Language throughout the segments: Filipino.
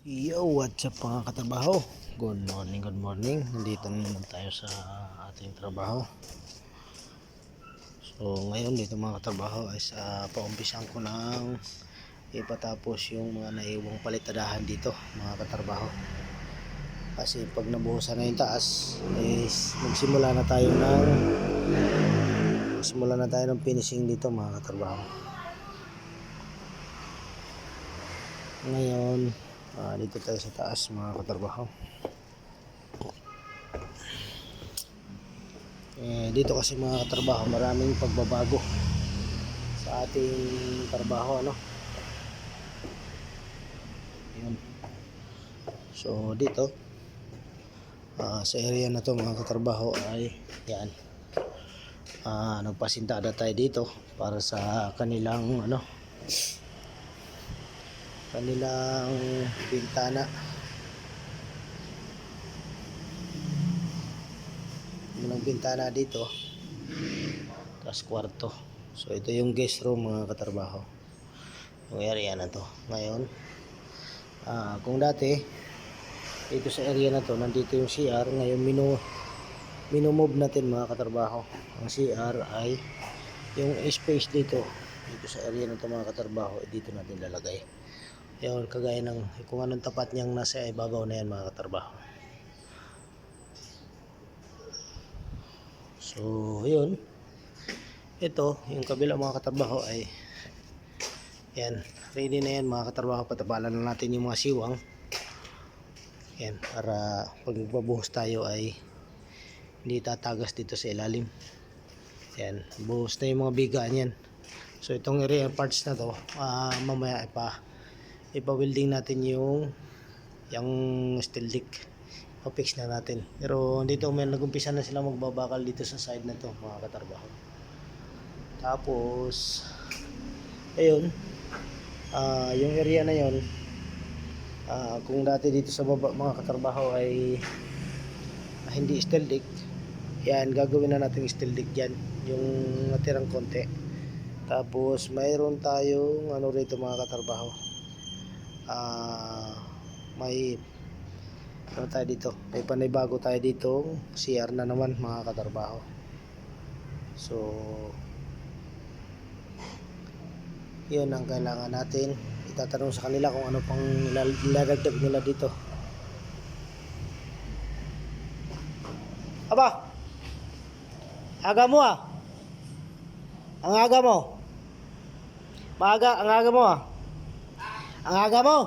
Yo, what's up mga katrabaho? Good morning, good morning. Nandito na naman tayo sa ating trabaho. So, ngayon dito mga katrabaho ay sa paumpisan ko ng ipatapos yung mga naiwang palitadahan dito mga katrabaho. Kasi pag nabuhusan na yung taas, is magsimula na tayo ng finishing dito mga katrabaho. Ngayon, dito tayo sa taas mga katrabaho. Dito kasi mga katrabaho, maraming pagbabago sa ating trabaho, ano. Yun. So dito sa area na to mga katrabaho ay yan, nagpasintada tayo dito para sa kanilang bintana, dito, tapos kwarto. So ito yung guest room mga katrabaho, yung area na to. Ngayon kung dati dito sa area na to nandito yung CR, ngayon minomove natin mga katrabaho. Ang CR ay yung space dito sa area na to mga katrabaho, dito natin lalagay. Yun, kagaya ng kung anong tapat niyang nasa ibabaw na yan mga katrabaho. So yun, ito yung kabila mga katrabaho ay yan, ready na yan mga katrabaho. Patabalan na natin yung mga siwang yan, para pag magbabuhos tayo ay hindi tatagas dito sa ilalim. Yan, buhos na yung mga bigaan yan. So itong area parts na to, mamaya ipa-welding natin yung steel deck. Pa-fix na natin. Pero dito may nagumpisa na sila magbabakal dito sa side na to mga katrabaho. Tapos ayun, yung area na yon, kung dati dito sa baba mga katrabaho ay hindi steel deck, yan, gagawin na natin steel deck dyan, yung natirang konti. Tapos mayroon tayong rito mga katrabaho, may tayo dito, may panibago tayo dito, CR na naman mga katrabaho. So yun ang kailangan natin. Itatanong sa kanila kung ano pang ilalagdag nila dito. Aba, aga mo ang aga mo, ang aga mo ang aga mo.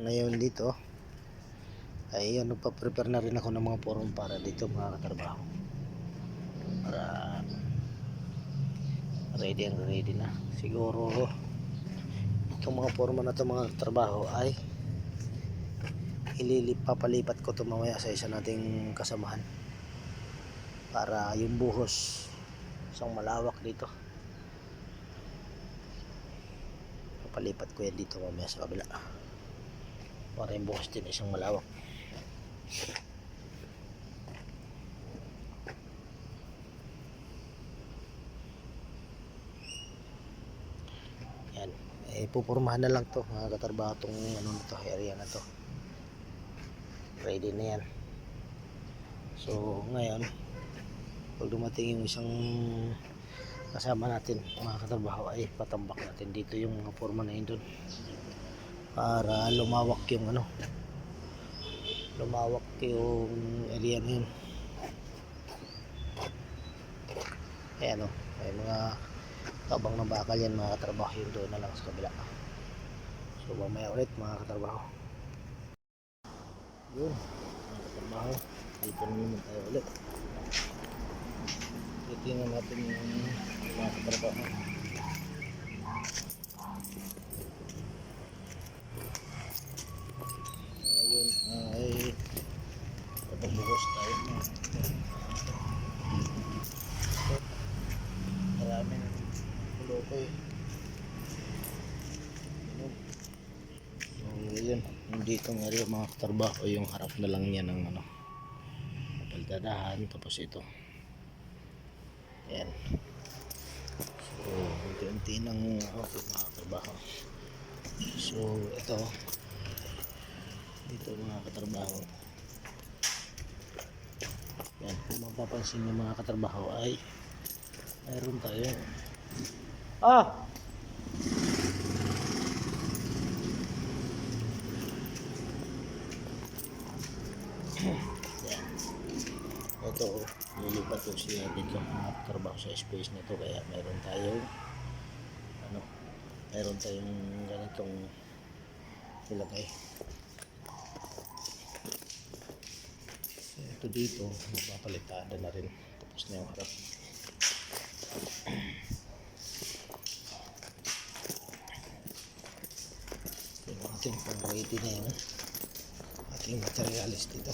Ngayon dito ay nagpa-prepare na rin ako ng mga forum para dito mga katrabaho, para ready na. Siguro itong mga forma na to mga katrabaho ay papalipat ko to mamaya sa isa nating kasamahan, para yung buhos isang malawak dito, papalipat ko yan dito mamaya sa kabila, para yung buhos din isang malawak. Yan, pupurmahan na lang to mga katrabaho, tong area na to, ready na yan. So ngayon, pag dumating yung isang kasama natin mga katrabaho, ay patambak natin dito yung mga forma na yun dun, para lumawak yung area na yun. Ayan may mga tabang na bakal yan mga katrabaho, yun doon na lang sa kabila. So mamaya ulit mga katrabaho. Yun mga katrabaho, dito na naman tayo ulit. Titingnan natin yung mga katrabaho. Ngayon ay pagbuhos tayo na maraming loko so yun, yung dito ng area mga katrabaho, yung harap na lang yan ng palitadahan. Tapos ito Ayan. So, unti-unti ng ating mga katrabaho. So, ito. Dito mga katrabaho. Yan, kung mapapansin yung mga katrabaho ay mayroon tayo. Yan. Ito, lilipat po siya dito mga katrabaho sa space nito, kaya mayroon tayong ganitong ilagay. Ito dito, mapapalitada na rin. Tapos na yung harap. Yung ating pang-ready na yung ating materialis dito.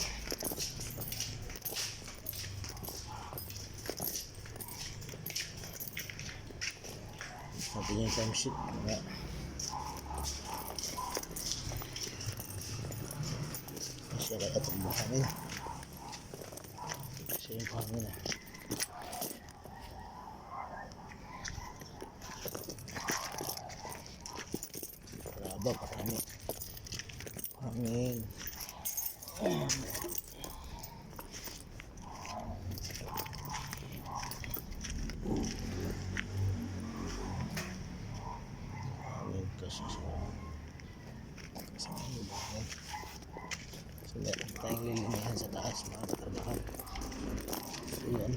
Natin yung time sheet. Masya kaya itong buhangin. Masya yung buhangin na. Paraba, parami. Buhangin. Kasi ano ba yan? So meron tayong lilinihan sa taas mga katrabaho. So yan.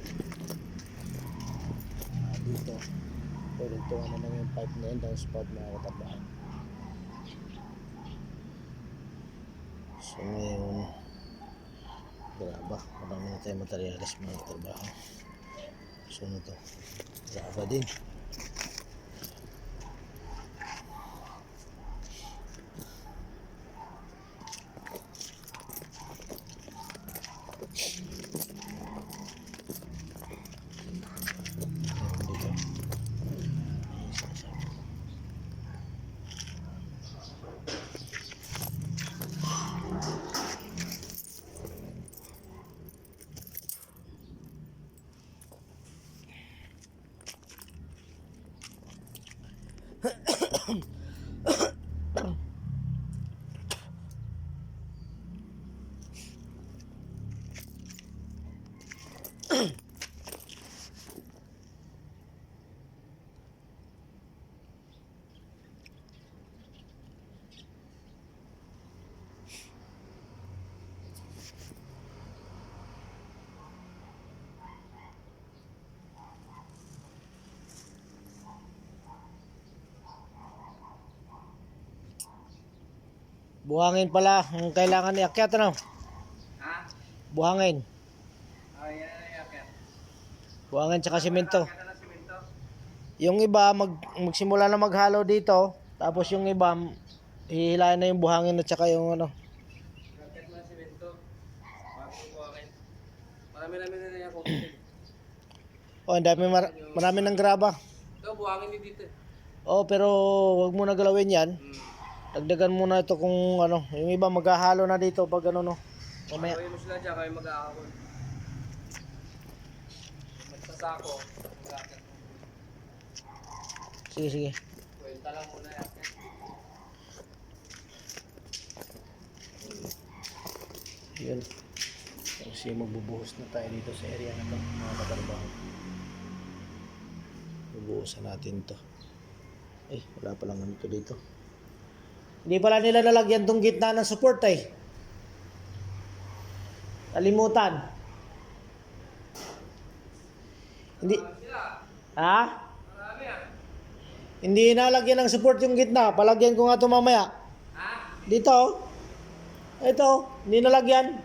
Dito pwede ito ano lang yung pipe na yun, down spout mga katrabaho. So ngayon graba, marami na tayong materialis mga katrabaho. So ano to, graba din. Buhangin pala ang kailangan iakyat, ano? Ha? Buhangin. Yan ang iakyat. Buhangin tsaka simento. Iakyat na ng simento. Yung iba magsimula na maghalo dito, tapos yung iba hihilahin na yung buhangin at tsaka yung ano. Iakyat na ng simento. Bago po akin. Marami-rami na yan po. Oh, ang dami marami ng graba. Ito, buhangin din dito. Oh, pero wag mo na galawin 'yan. Dagdagan muna ito kung ano, yung iba maghahalo na dito pag ano no. Mamaya. Kaya mo sila dyan, kayo mag-aakon. Magsasako. Mag-aakon. Sige, sige. Kwenta lang muna iakyat. Yun. Kasi magbubuhos na tayo dito sa area na to, mga katrabaho. Bubuhusan natin to. Ay, wala pa lang nito dito. Hindi pala nila nalagyan tong gitna ng support eh. Kalimutan. Hindi. Ha? Marami ah. Hindi nalagyan ng support yung gitna. Palagyan ko nga ito mamaya. Ha? Dito. Ito. Hindi nalagyan.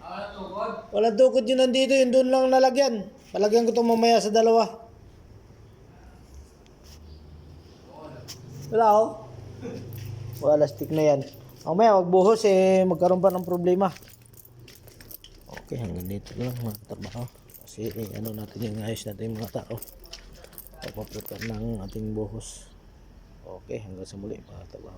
Wala tukod? Walang tukod yun nandito. Yun doon lang nalagyan. Palagyan ko ito mamaya sa dalawa. Wala oh. Wala, stick na yan. Mamaya magbuhos eh, magkaroon pa ng problema. Okay, hanggang dito lang mga trabaho. Kasi ano natin yung ayos natin yung mga tao. Papaprepare ng ating buhos. Okay, hanggang sa muli mga trabaho.